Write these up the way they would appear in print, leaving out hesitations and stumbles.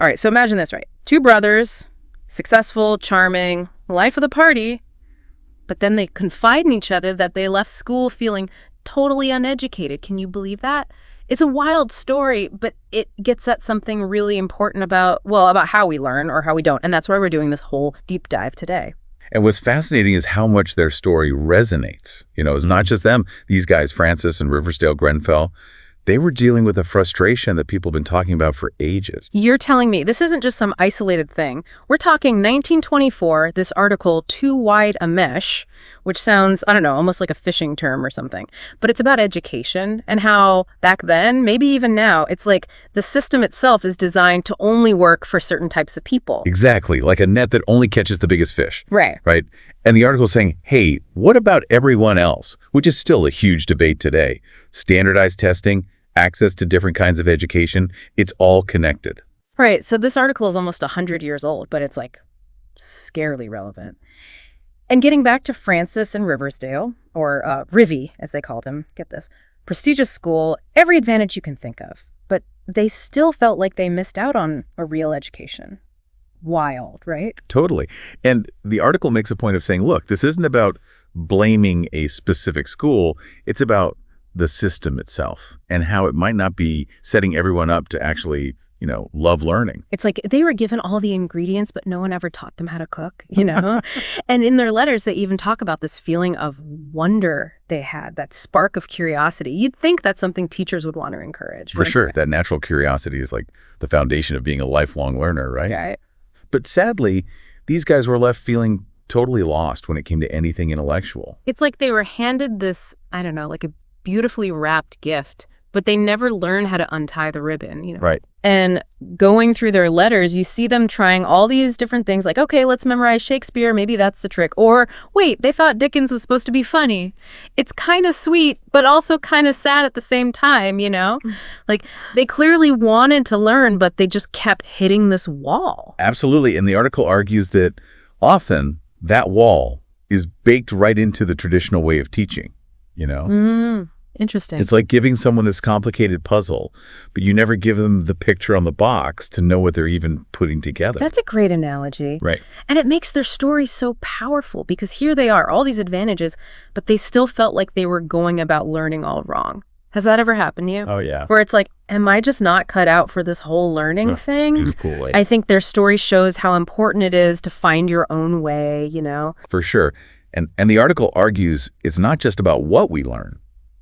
All right, so imagine this, right? Two brothers, successful, charming, life of the party, but then they confide in each other that they left school feeling totally uneducated. Can you believe that? It's a wild story, but it gets at something really important about how we learn or how we don't. And that's why we're doing this whole deep dive today. And what's fascinating is how much their story resonates. It's not just them. These guys, Francis and Riversdale Grenfell, they were dealing with a frustration that people have been talking about for ages. You're telling me this isn't just some isolated thing. We're talking 1924, this article, Too Wide a Mesh, which sounds, I don't know, almost like a fishing term or something. But it's about education and how back then, maybe even now, it's like the system itself is designed to only work for certain types of people. Exactly, like a net that only catches the biggest fish. Right. Right? And the article is saying, hey, what about everyone else? Which is still a huge debate today. Standardized testing, access to different kinds of education, it's all connected. Right. So this article is almost 100 years old, but it's like scarily relevant. And getting back to Francis and Riversdale, or Rivy, as they called him, get this, prestigious school, every advantage you can think of, but they still felt like they missed out on a real education. Wild, right? Totally. And the article makes a point of saying, look, this isn't about blaming a specific school. It's about the system itself and how it might not be setting everyone up to actually, love learning. It's like they were given all the ingredients, but no one ever taught them how to cook, And in their letters, they even talk about this feeling of wonder they had, that spark of curiosity. You'd think that's something teachers would want to encourage. For sure. That natural curiosity is like the foundation of being a lifelong learner, right? Right. But sadly, these guys were left feeling totally lost when it came to anything intellectual. It's like they were handed this, I don't know, like a beautifully wrapped gift, but they never learn how to untie the ribbon, Right. And going through their letters, you see them trying all these different things like, okay, let's memorize Shakespeare. Maybe that's the trick. Or wait, they thought Dickens was supposed to be funny. It's kind of sweet, but also kind of sad at the same time, Like they clearly wanted to learn, but they just kept hitting this wall. Absolutely. And the article argues that often that wall is baked right into the traditional way of teaching, Interesting. It's like giving someone this complicated puzzle, but you never give them the picture on the box to know what they're even putting together. That's a great analogy. Right. And it makes their story so powerful because here they are, all these advantages, but they still felt like they were going about learning all wrong. Has that ever happened to you? Oh, yeah. Where it's like, am I just not cut out for this whole learning thing? Cool. I think their story shows how important it is to find your own way, For sure. And the article argues it's not just about what we learn,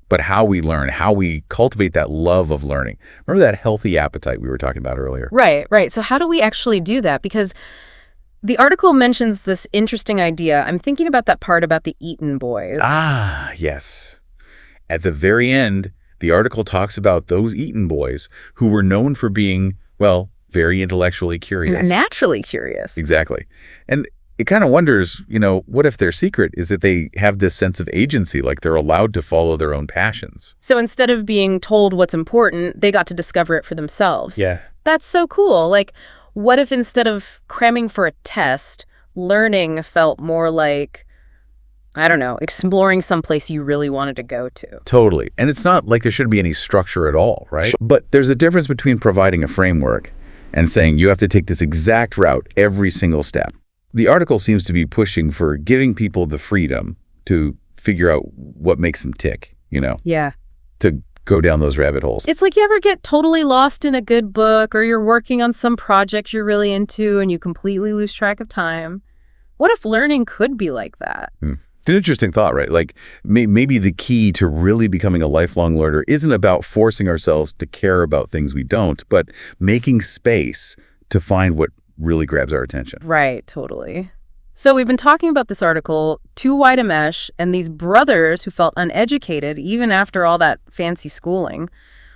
but how we learn, how we cultivate that love of learning. Remember that healthy appetite we were talking about earlier? Right. So how do we actually do that? Because the article mentions this interesting idea. I'm thinking about that part about the Eton boys. Ah, yes. At the very end, the article talks about those Eton boys who were known for being, very intellectually curious. Naturally curious. Exactly. And it kind of wonders, what if their secret is that they have this sense of agency, like they're allowed to follow their own passions? So instead of being told what's important, they got to discover it for themselves. Yeah. That's so cool. Like, what if instead of cramming for a test, learning felt more like, I don't know, exploring someplace you really wanted to go to? Totally. And it's not like there shouldn't be any structure at all, right? But there's a difference between providing a framework and saying you have to take this exact route every single step. The article seems to be pushing for giving people the freedom to figure out what makes them tick, Yeah. to go down those rabbit holes. It's like you ever get totally lost in a good book or you're working on some project you're really into and you completely lose track of time. What if learning could be like that? It's an interesting thought, right? Like maybe the key to really becoming a lifelong learner isn't about forcing ourselves to care about things we don't, but making space to find what really grabs our attention. Right, totally. So we've been talking about this article, Too Wide a Mesh, and these brothers who felt uneducated even after all that fancy schooling.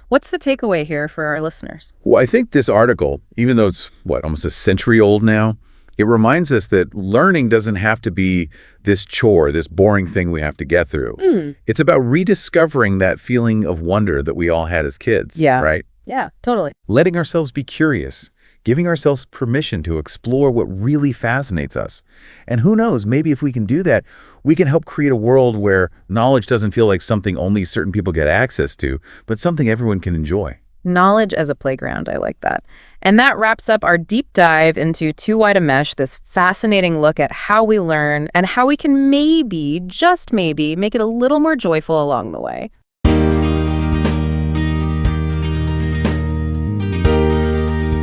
What's the takeaway here for our listeners? Well, I think this article, even though it's, almost a century old now, it reminds us that learning doesn't have to be this chore, this boring thing we have to get through. It's about rediscovering that feeling of wonder that we all had as kids, right? Yeah, totally. Letting ourselves be curious, giving ourselves permission to explore what really fascinates us. And who knows, maybe if we can do that, we can help create a world where knowledge doesn't feel like something only certain people get access to, but something everyone can enjoy. Knowledge as a playground, I like that. And that wraps up our deep dive into Too Wide a Mesh, this fascinating look at how we learn and how we can maybe, just maybe, make it a little more joyful along the way.